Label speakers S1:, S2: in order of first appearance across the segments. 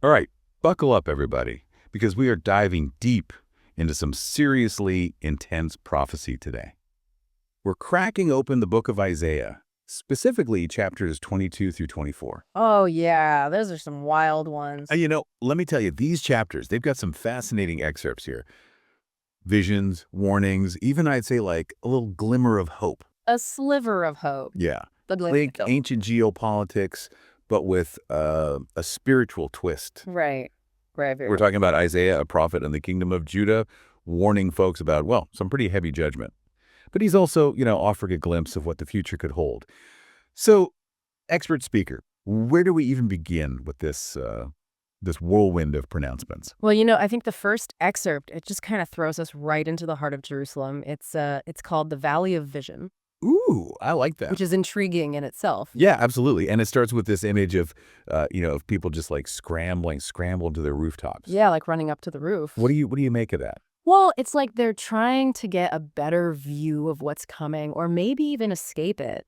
S1: All right, buckle up, everybody, because we are diving deep into some seriously intense prophecy today. We're cracking open the book of Isaiah, specifically chapters 22 through 24.
S2: Oh, yeah, those are some wild ones.
S1: Let me tell you, these chapters, they've got some fascinating excerpts here. Visions, warnings, even I'd say like a little glimmer of hope.
S2: A sliver of hope.
S1: Yeah.
S2: The glimmer.
S1: Think ancient geopolitics, but with a spiritual twist.
S2: Right. Right.
S1: We're talking about Isaiah, a prophet in the kingdom of Judah, warning folks about, well, some pretty heavy judgment. But he's also, offering a glimpse of what the future could hold. So, expert speaker, where do we even begin with this whirlwind of pronouncements?
S2: Well, I think the first excerpt, it just kind of throws us right into the heart of Jerusalem. It's called the Valley of Vision,
S1: Ooh, I like that.
S2: which is intriguing in itself.
S1: Yeah, absolutely. And it starts with this image of people just like scramble to their rooftops.
S2: Yeah, like running up to the roof.
S1: What do you make of that?
S2: Well, it's like they're trying to get a better view of what's coming or maybe even escape it?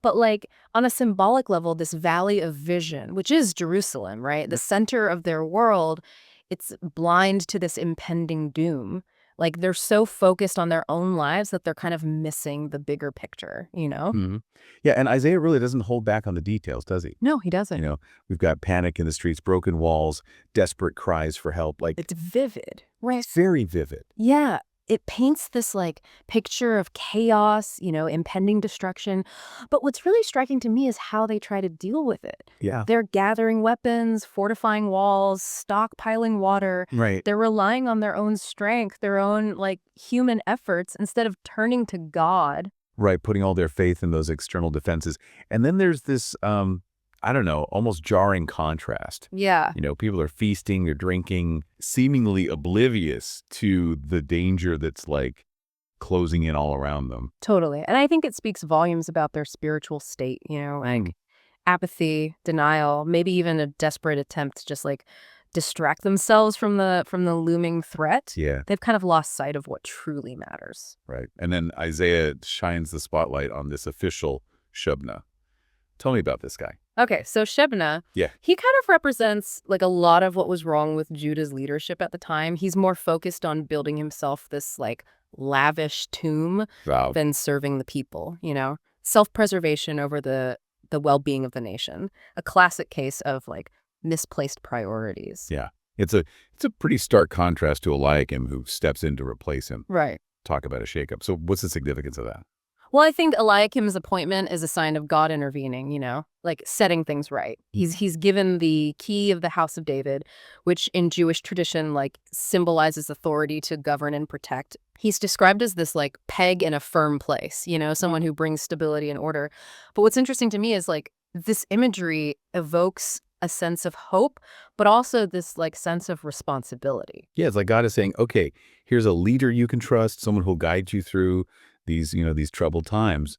S2: But like on a symbolic level, this valley of vision, which is Jerusalem, right? The center of their world, it's blind to this impending doom. Like they're so focused on their own lives that they're kind of missing the bigger picture?
S1: Mhm. Yeah, and Isaiah really doesn't hold back on the details, does he?
S2: No, he doesn't.
S1: We've got panic in the streets, broken walls, desperate cries for help, like
S2: It's vivid, right?
S1: very vivid.
S2: Yeah, it paints this like picture of chaos, impending destruction. But what's really striking to me is how they try to deal with it.
S1: Yeah.
S2: They're gathering weapons, fortifying walls, stockpiling water.
S1: Right.
S2: They're relying on their own strength, their own like human efforts instead of turning to God.
S1: Right, putting all their faith in those external defenses. And then there's this, I don't know, almost jarring contrast.
S2: Yeah.
S1: People are feasting, they're drinking, seemingly oblivious to the danger that's like closing in all around them.
S2: Totally. And I think it speaks volumes about their spiritual state, like apathy, denial, maybe even a desperate attempt to just like distract themselves from the looming threat.
S1: Yeah,
S2: They've kind of lost sight of what truly matters.
S1: right. And then Isaiah shines the spotlight on this official Shebna. Tell me about this guy.
S2: Okay, so Shebna,
S1: Yeah.
S2: he kind of represents like a lot of what was wrong with Judah's leadership at the time. He's more focused on building himself this like lavish tomb
S1: Wow.
S2: than serving the people. Self-preservation over the well-being of the nation. A classic case of like misplaced priorities.
S1: Yeah. It's a pretty stark contrast to Eliakim, who steps in to replace him.
S2: Right.
S1: Talk about a shakeup. So what's the significance of that?
S2: Well, I think Eliakim's appointment is a sign of God intervening, like setting things right. He's given the key of the house of David, which in Jewish tradition like symbolizes authority to govern and protect. He's described as this like peg in a firm place, someone who brings stability and order. But what's interesting to me is like this imagery evokes a sense of hope, but also this like sense of responsibility.
S1: Yeah, it's like God is saying, okay, here's a leader you can trust, someone who'll guide you through these troubled times.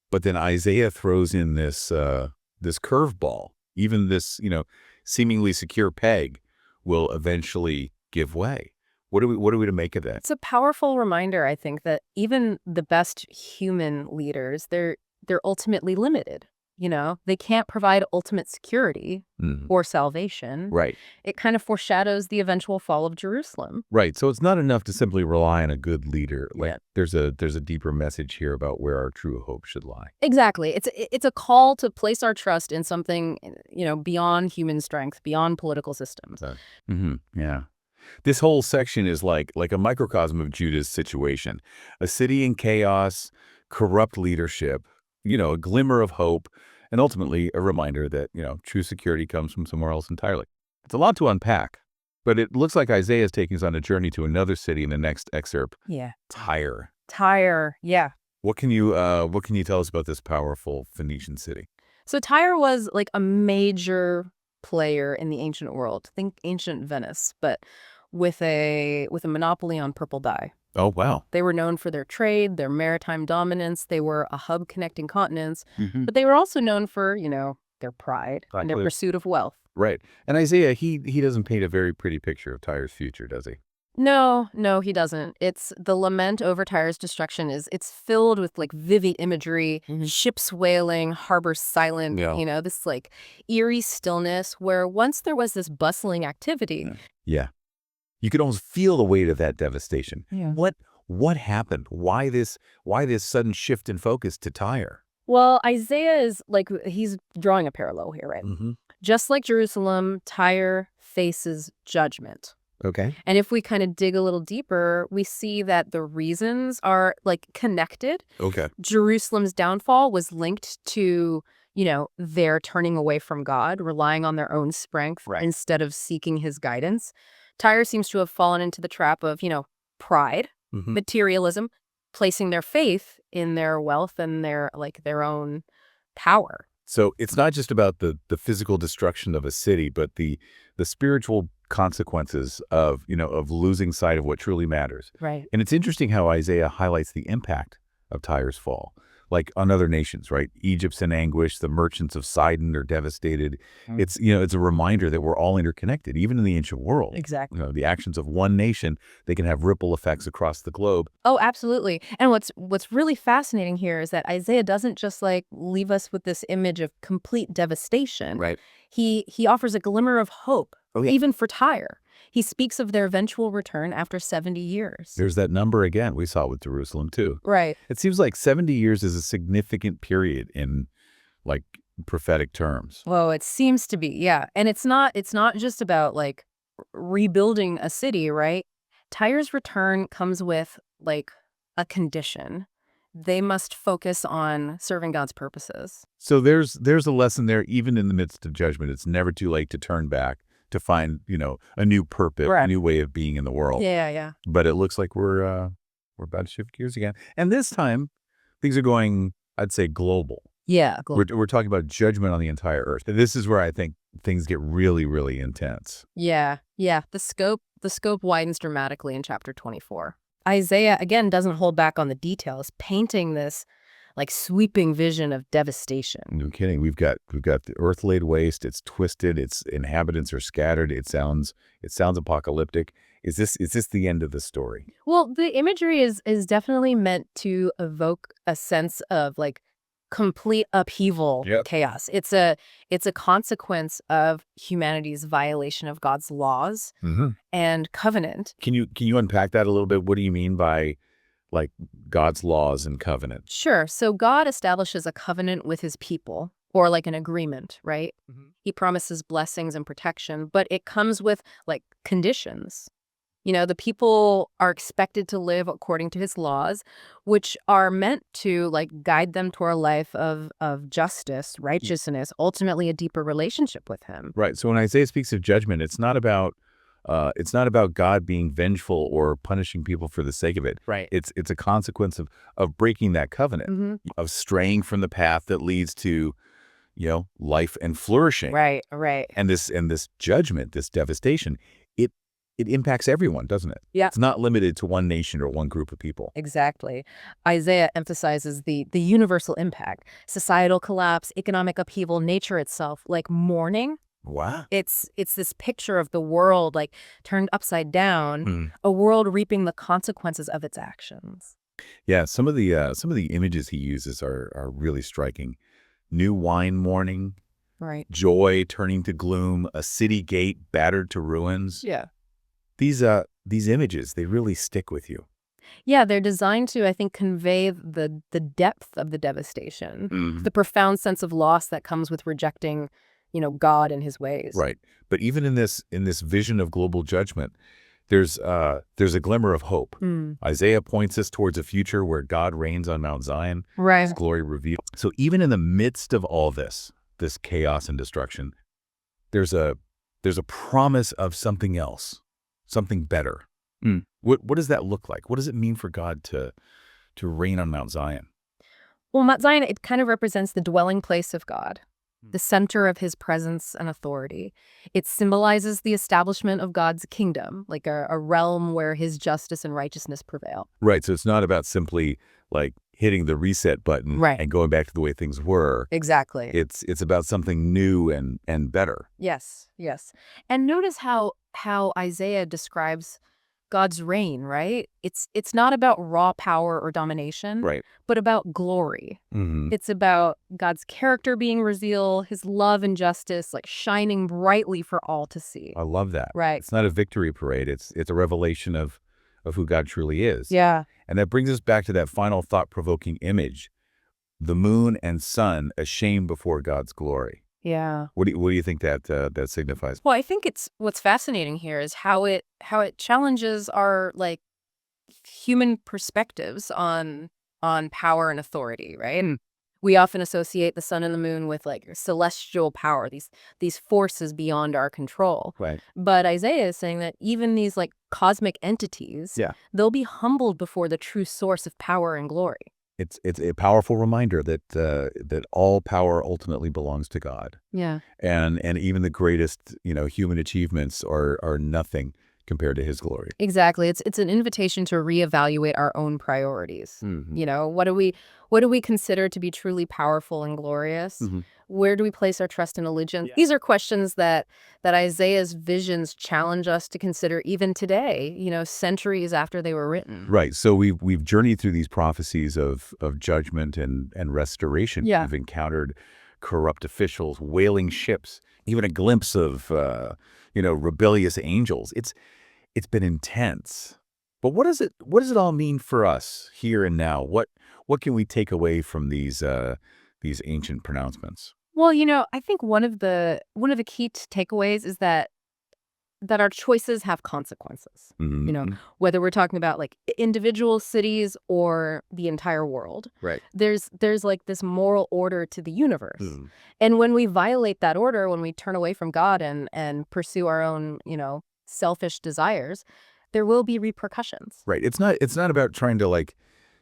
S1: But then Isaiah throws in this curveball. Even this, seemingly secure peg will eventually give way. What are we to make of that?
S2: It's a powerful reminder, I think, that even the best human leaders, they're ultimately limited. They can't provide ultimate security
S1: Mhm.
S2: or salvation.
S1: Right.
S2: It kind of foreshadows the eventual fall of Jerusalem.
S1: Right. So it's not enough to simply rely on a good leader. Like
S2: Yeah.
S1: there's a deeper message here about where our true hope should lie.
S2: Exactly. It's a call to place our trust in something, beyond human strength, beyond political systems.
S1: Yeah. This whole section is like a microcosm of Judah's situation. A city in chaos, corrupt leadership, a glimmer of hope, and ultimately a reminder that, true security comes from somewhere else entirely. It's a lot to unpack, but it looks like Isaiah is taking us on a journey to another city in the next excerpt,
S2: Yeah.
S1: Tyre.
S2: Tyre. Yeah.
S1: What can you tell us about this powerful Phoenician city?
S2: So Tyre was like a major player in the ancient world. Think ancient Venice, but with a monopoly on purple dye.
S1: Oh, wow.
S2: They were known for their trade, their maritime dominance. They were a hub connecting continents,
S1: Mhm.
S2: but they were also known for, their pride and their
S1: Exactly.
S2: pursuit of wealth.
S1: Right. And Isaiah, he doesn't paint a very pretty picture of Tyre's future, does he?
S2: No, he doesn't. It's the lament over Tyre's destruction it's filled with like vivid imagery, ships wailing, harbors silent,
S1: Yeah.
S2: this like eerie stillness where once there was this bustling activity.
S1: Yeah. You could almost feel the weight of that devastation.
S2: Yeah.
S1: What happened? Why this sudden shift in focus to Tyre?
S2: Well, Isaiah is like, he's drawing a parallel here, right?
S1: Mm-hmm.
S2: Just like Jerusalem, Tyre faces judgment.
S1: Okay.
S2: And if we kind of dig a little deeper, we see that the reasons are like connected.
S1: Okay.
S2: Jerusalem's downfall was linked to, their turning away from God, relying on their own strength
S1: Right.
S2: instead of seeking his guidance. Tyre seems to have fallen into the trap of, pride,
S1: Mm-hmm.
S2: materialism, placing their faith in their wealth and their own power.
S1: So it's not just about the physical destruction of a city, but the spiritual consequences of losing sight of what truly matters.
S2: Right.
S1: And it's interesting how Isaiah highlights the impact of Tyre's fall, like on other nations, right? Egypt's in anguish, the merchants of Sidon are devastated. It's a reminder that we're all interconnected, even in the ancient world.
S2: Exactly.
S1: The actions of one nation, they can have ripple effects across the globe.
S2: Oh, absolutely. And what's really fascinating here is that Isaiah doesn't just like leave us with this image of complete devastation.
S1: Right.
S2: He offers a glimmer of hope,
S1: Oh, yeah.
S2: even for Tyre. He speaks of their eventual return after 70 years.
S1: There's that number again. We saw it with Jerusalem too.
S2: Right.
S1: It seems like 70 years is a significant period in like prophetic terms.
S2: Well, it seems to be, yeah. And it's not just about like rebuilding a city, right? Tyre's return comes with like a condition. They must focus on serving God's purposes.
S1: So there's a lesson there, even in the midst of judgment. It's never too late to turn back, to find, a new purpose,
S2: Right.
S1: a new way of being in the world.
S2: Yeah.
S1: But it looks like we're about to shift gears again. And this time, things are going, I'd say, global.
S2: Yeah.
S1: We're talking about judgment on the entire earth. This is where I think things get really, really intense.
S2: Yeah. The scope widens dramatically in chapter 24. Isaiah, again, doesn't hold back on the details, painting this like sweeping vision of devastation.
S1: No kidding. We've got the earth laid waste. It's twisted. Its inhabitants are scattered. It sounds apocalyptic. Is this the end of the story?
S2: Well, the imagery is definitely meant to evoke a sense of like complete upheaval,
S1: Yep.
S2: chaos. It's a consequence of humanity's violation of God's laws
S1: Mm-hmm.
S2: and covenant.
S1: Can you unpack that a little bit? What do you mean by like God's laws and covenant?
S2: Sure. So God establishes a covenant with his people, or like an agreement, right?
S1: Mhm.
S2: He promises blessings and protection, but it comes with like conditions. The people are expected to live according to his laws, which are meant to like guide them toward a life of justice, righteousness, ultimately a deeper relationship with him.
S1: Right. So when Isaiah speaks of judgment, it's not about God being vengeful or punishing people for the sake of it.
S2: Right.
S1: It's a consequence of breaking that covenant,
S2: Hmm.
S1: of straying from the path that leads to, life and flourishing.
S2: Right.
S1: And this judgment, this devastation, it impacts everyone, doesn't it?
S2: Yeah.
S1: It's not limited to one nation or one group of people.
S2: Exactly. Isaiah emphasizes the universal impact, societal collapse, economic upheaval, nature itself, like mourning.
S1: Wow.
S2: It's this picture of the world like turned upside down,
S1: Mm.
S2: a world reaping the consequences of its actions.
S1: Yeah, some of the images he uses are really striking. New wine mourning,
S2: Right.
S1: joy turning to gloom, a city gate battered to ruins.
S2: Yeah.
S1: These images, they really stick with you.
S2: Yeah, they're designed to, I think, convey the depth of the devastation,
S1: Mhm.
S2: the profound sense of loss that comes with rejecting, God and his ways.
S1: Right. But even in this vision of global judgment, there's a glimmer of hope.
S2: Mm.
S1: Isaiah points us towards a future where God reigns on Mount Zion,
S2: Right.
S1: his glory revealed. So even in the midst of all this chaos and destruction, there's a promise of something else, something better.
S2: Mm.
S1: What does that look like? What does it mean for God to reign on Mount Zion?
S2: Well, Mount Zion, it kind of represents the dwelling place of God, the center of his presence and authority. It symbolizes the establishment of God's kingdom, like a realm where his justice and righteousness prevail.
S1: Right. So it's not about simply like hitting the reset button
S2: Right.
S1: and going back to the way things were.
S2: Exactly.
S1: It's about something new and better.
S2: Yes. And notice how Isaiah describes God's reign, right? It's not about raw power or domination,
S1: Right.
S2: but about glory.
S1: Hmm.
S2: It's about God's character being revealed, his love and justice like shining brightly for all to see.
S1: I love that.
S2: Right.
S1: It's not a victory parade. It's a revelation of who God truly is.
S2: Yeah.
S1: And that brings us back to that final thought-provoking image, the moon and sun ashamed before God's glory.
S2: Yeah.
S1: What do you think that signifies?
S2: Well, I think it's what's fascinating here is how it challenges our like human perspectives on power and authority, right?
S1: Hmm.
S2: We often associate the sun and the moon with like celestial power, these forces beyond our control.
S1: Right.
S2: But Isaiah is saying that even these like cosmic entities,
S1: Yeah.
S2: they'll be humbled before the true source of power and glory.
S1: It's a powerful reminder that all power ultimately belongs to God,
S2: Yeah.
S1: and even the greatest human achievements are nothing compared to His glory.
S2: Exactly. It's an invitation to reevaluate our own priorities.
S1: Hmm.
S2: What do we consider to be truly powerful and glorious?
S1: Hmm.
S2: Where do we place our trust and allegiance?
S1: Yeah.
S2: These are questions that Isaiah's visions challenge us to consider even today, centuries after they were written.
S1: Right. So we've journeyed through these prophecies of judgment and restoration.
S2: Yeah.
S1: We've encountered corrupt officials, whaling ships, even a glimpse of rebellious angels. It's been intense. But what does it all mean for us here and now? What can we take away from these ancient pronouncements?
S2: Well, I think one of the key takeaways is that our choices have consequences.
S1: Mhm.
S2: Whether we're talking about like individual cities or the entire world.
S1: Right.
S2: There's like this moral order to the universe.
S1: Mhm.
S2: And when we violate that order, when we turn away from God and pursue our own, selfish desires, there will be repercussions.
S1: Right. It's not about trying to like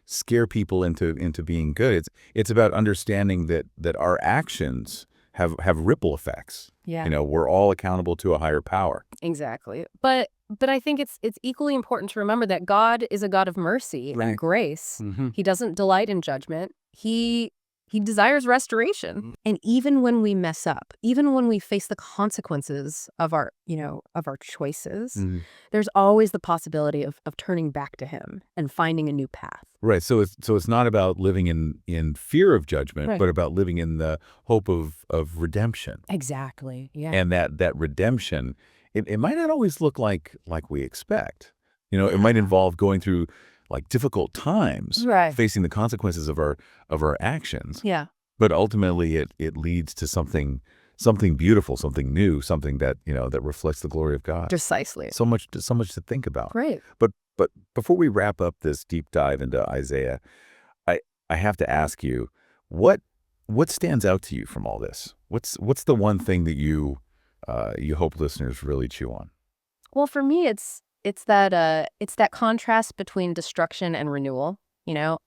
S1: scare people into being good. It's about understanding that our actions have ripple effects.
S2: Yeah.
S1: We're all accountable to a higher power.
S2: Exactly. But I think it's equally important to remember that God is a God of mercy
S1: Right.
S2: and grace.
S1: Mm-hmm.
S2: He doesn't delight in judgment. He desires restoration.
S1: Mm.
S2: And even when we mess up, even when we face the consequences of our choices,
S1: Mm-hmm.
S2: there's always the possibility of turning back to him and finding a new path.
S1: Right. So it's not about living in fear of judgment,
S2: Right.
S1: but about living in the hope of redemption.
S2: Exactly. Yeah.
S1: And that redemption, it might not always look like we expect. It might involve going through like difficult times,
S2: Right.
S1: facing the consequences of our actions.
S2: Yeah.
S1: But ultimately, it leads to something beautiful, something new, something that reflects the glory of God.
S2: Precisely.
S1: So much to think about.
S2: Great.
S1: But before we wrap up this deep dive into Isaiah, I have to ask you, what stands out to you from all this? What's the one thing that you hope listeners really chew on?
S2: Well, for me, it's that contrast between destruction and renewal.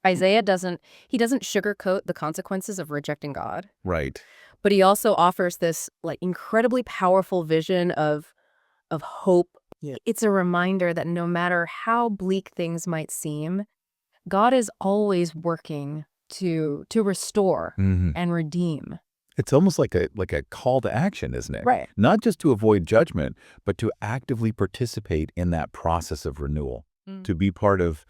S2: Isaiah doesn't sugarcoat the consequences of rejecting God,
S1: Right.
S2: but he also offers this like incredibly powerful vision of hope.
S1: Yeah.
S2: It's a reminder that no matter how bleak things might seem, God is always working to restore
S1: Hmm.
S2: and redeem.
S1: It's almost like a call to action, isn't it?
S2: Right.
S1: Not just to avoid judgment, but to actively participate in that process of renewal, to be part of,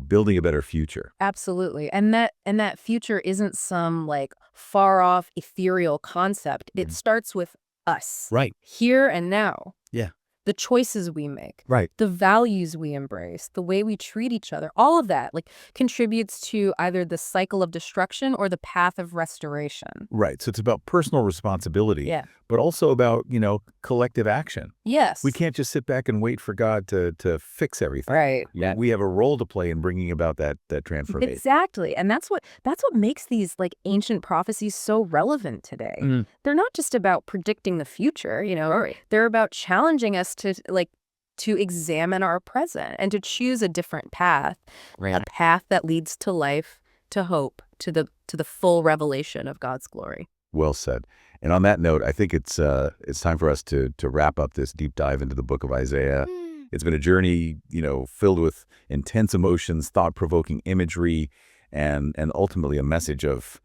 S1: building a better future.
S2: Absolutely. And that future isn't some like far off ethereal concept. It
S1: Mhm.
S2: starts with us.
S1: Right.
S2: Here and now.
S1: Yeah.
S2: The choices we make.
S1: Right.
S2: The values we embrace, the way we treat each other, all of that like contributes to either the cycle of destruction or the path of restoration.
S1: Right. So it's about personal responsibility,
S2: Yeah.
S1: but also about, collective action.
S2: Yes.
S1: We can't just sit back and wait for God to fix everything.
S2: Right.
S1: We have a role to play in bringing about that transformation.
S2: Exactly. And that's what makes these like ancient prophecies so relevant today.
S1: Mm.
S2: They're not just about predicting the future,
S1: Right.
S2: They're about challenging us to examine our present and to choose a different path, a path that leads to life, to hope, to the full revelation of God's glory.
S1: Well said. And on that note, I think it's time for us to wrap up this deep dive into the book of Isaiah. It's been a journey, filled with intense emotions, thought-provoking imagery, and ultimately a message of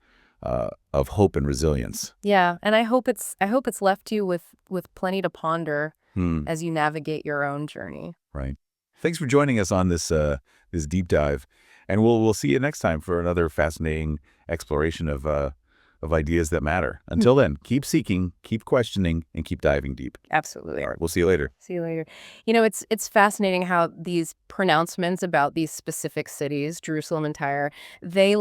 S1: hope and resilience.
S2: Yeah, and I hope it's left you with plenty to ponder
S1: Hmm.
S2: as you navigate your own journey.
S1: Right. Thanks for joining us on this deep dive, and we'll see you next time for another fascinating exploration of ideas that matter. Until then, keep seeking, keep questioning, and keep diving deep.
S2: Absolutely.
S1: All right, we'll see you later.
S2: See you later. You know, it's fascinating how these pronouncements about these specific cities, Jerusalem and Tyre, they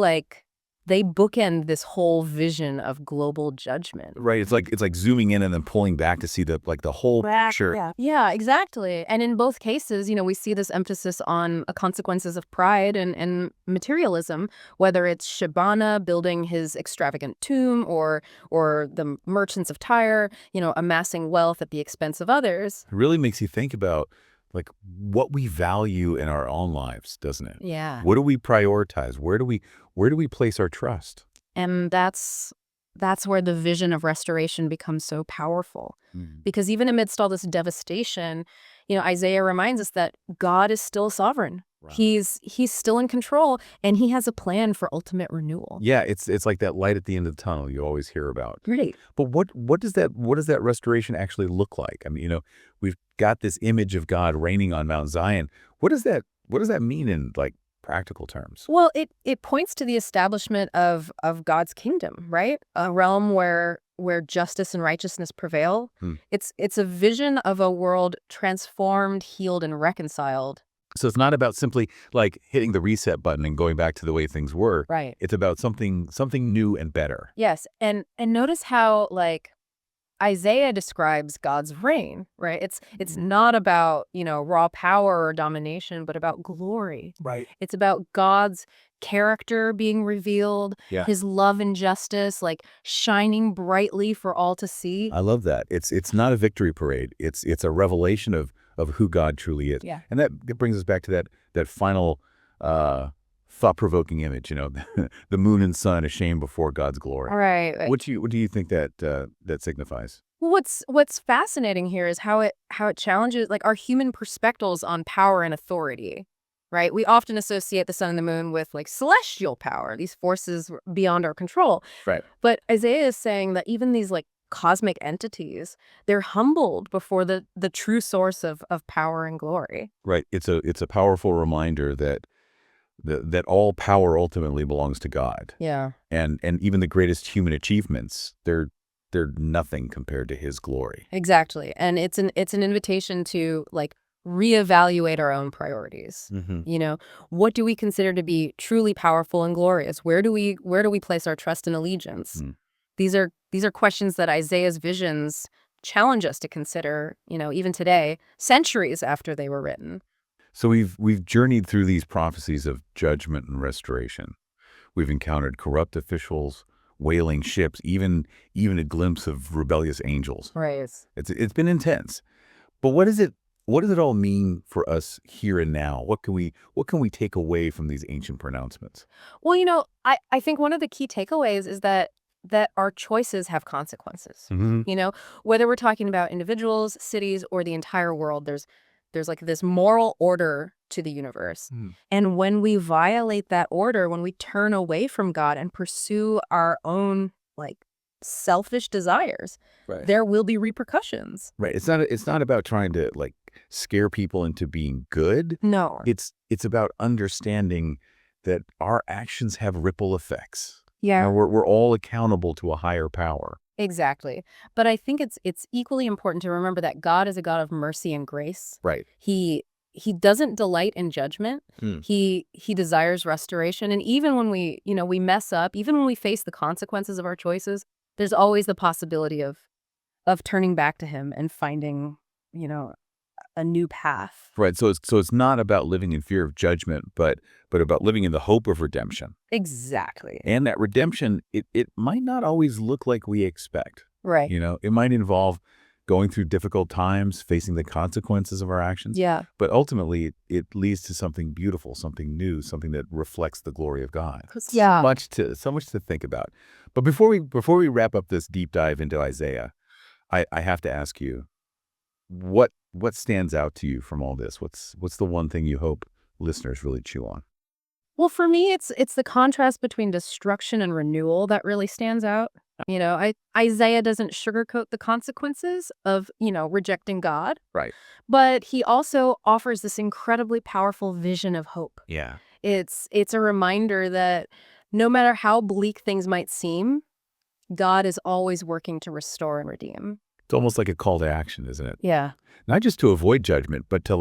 S2: they bookend this whole vision of global judgment.
S1: Right, it's like zooming in and then pulling back to see the whole picture.
S2: Yeah, exactly. And in both cases, we see this emphasis on consequences of pride and materialism, whether it's Shebana building his extravagant tomb or the merchants of Tyre, amassing wealth at the expense of others.
S1: It really makes you think about like what we value in our own lives, doesn't it?
S2: Yeah.
S1: What do we prioritize? Where do we place our trust?
S2: And that's where the vision of restoration becomes so powerful.
S1: Mm.
S2: Because even amidst all this devastation, Isaiah reminds us that God is still sovereign.
S1: Wow.
S2: He's still in control, and he has a plan for ultimate renewal.
S1: Yeah, it's like that light at the end of the tunnel you always hear about.
S2: Great.
S1: But what does that restoration actually look like? I mean, we've got this image of God reigning on Mount Zion. What does that mean in like practical terms?
S2: Well, it points to the establishment of God's kingdom, right? A realm where justice and righteousness prevail.
S1: Hmm.
S2: It's a vision of a world transformed, healed, and reconciled.
S1: So it's not about simply like hitting the reset button and going back to the way things were.
S2: Right.
S1: It's about something new and better.
S2: Yes, and notice how Isaiah describes God's reign, right? It's not about, raw power or domination, but about glory.
S1: Right.
S2: It's about God's character being revealed,
S1: Yeah.
S2: his love and justice shining brightly for all to see.
S1: I love that. It's not a victory parade. It's a revelation of who God truly is.
S2: Yeah.
S1: And that brings us back to that final thought-provoking image, the moon and sun ashamed before God's glory.
S2: All right.
S1: What do you think that signifies?
S2: Well, what's fascinating here is how it challenges our human perspectives on power and authority, right? We often associate the sun and the moon with celestial power, these forces beyond our control.
S1: Right.
S2: But Isaiah is saying that even these cosmic entities, they're humbled before the true source of power and glory.
S1: Right. It's a powerful reminder that all power ultimately belongs to God.
S2: Yeah.
S1: And even the greatest human achievements, they're nothing compared to his glory.
S2: Exactly. And it's an invitation to reevaluate our own priorities.
S1: Mm-hmm.
S2: What do we consider to be truly powerful and glorious? Where do we place our trust and allegiance?
S1: Mm.
S2: These are questions that Isaiah's visions challenge us to consider, even today, centuries after they were written.
S1: So we've journeyed through these prophecies of judgment and restoration. We've encountered corrupt officials, wailing ships, even a glimpse of rebellious angels.
S2: Right.
S1: It's been intense. But what does it all mean for us here and now? What can we take away from these ancient pronouncements?
S2: Well, I think one of the key takeaways is that our choices have consequences.
S1: Mm-hmm.
S2: Whether we're talking about individuals, cities, or the entire world, there's this moral order to the universe.
S1: Mm.
S2: And when we violate that order, when we turn away from God and pursue our own selfish desires,
S1: Right.
S2: there will be repercussions.
S1: Right. It's not about trying to scare people into being good.
S2: No.
S1: It's about understanding that our actions have ripple effects.
S2: Yeah.
S1: And we're all accountable to a higher power.
S2: Exactly. But I think it's equally important to remember that God is a God of mercy and grace.
S1: Right.
S2: He doesn't delight in judgment.
S1: Hmm.
S2: He desires restoration. And even when we mess up, even when we face the consequences of our choices, there's always the possibility of turning back to him and finding, a new path.
S1: Right. So it's not about living in fear of judgment, but about living in the hope of redemption.
S2: Exactly.
S1: And that redemption, it might not always look like we expect.
S2: Right.
S1: It might involve going through difficult times, facing the consequences of our actions.
S2: Yeah.
S1: But ultimately, it leads to something beautiful, something new, something that reflects the glory of God.
S2: Yeah.
S1: So much to think about. But before we wrap up this deep dive into Isaiah, I have to ask you, what stands out to you from all this? What's the one thing you hope listeners really chew on?
S2: Well, for me, it's the contrast between destruction and renewal that really stands out. Isaiah doesn't sugarcoat the consequences of, rejecting God,
S1: Right.
S2: but he also offers this incredibly powerful vision of hope.
S1: Yeah.
S2: It's a reminder that no matter how bleak things might seem, God is always working to restore and redeem.
S1: It's almost like a call to action, isn't it?
S2: Yeah.
S1: Not just to avoid judgment, but to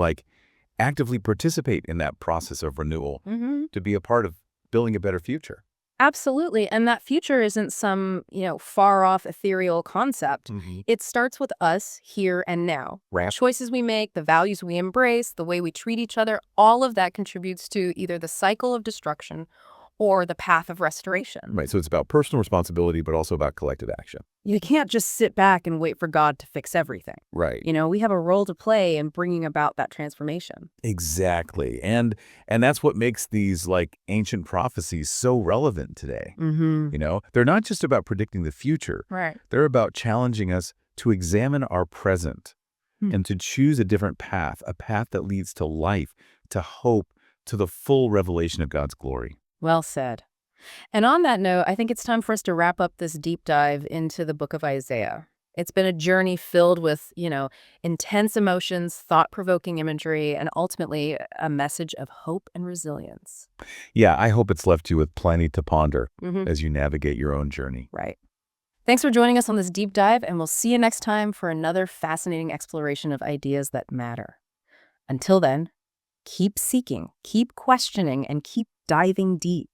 S1: actively participate in that process of renewal,
S2: Hmm.
S1: to be a part of building a better future.
S2: Absolutely. And that future isn't some, far off ethereal concept.
S1: Hmm.
S2: It starts with us here and now.
S1: Right.
S2: Choices we make, the values we embrace, the way we treat each other, all of that contributes to either the cycle of destruction or the path of restoration.
S1: Right. So it's about personal responsibility, but also about collective action.
S2: You can't just sit back and wait for God to fix everything.
S1: Right.
S2: We have a role to play in bringing about that transformation.
S1: Exactly. And that's what makes these ancient prophecies so relevant today.
S2: Mm-hmm.
S1: They're not just about predicting the future.
S2: Right.
S1: They're about challenging us to examine our present and to choose a different path, a path that leads to life, to hope, to the full revelation of God's glory.
S2: Well said. And on that note, I think it's time for us to wrap up this deep dive into the book of Isaiah. It's been a journey filled with, intense emotions, thought-provoking imagery, and ultimately a message of hope and resilience.
S1: Yeah, I hope it's left you with plenty to ponder
S2: Hmm.
S1: as you navigate your own journey.
S2: Right. Thanks for joining us on this deep dive, and we'll see you next time for another fascinating exploration of ideas that matter. Until then, keep seeking, keep questioning, and keep diving deep.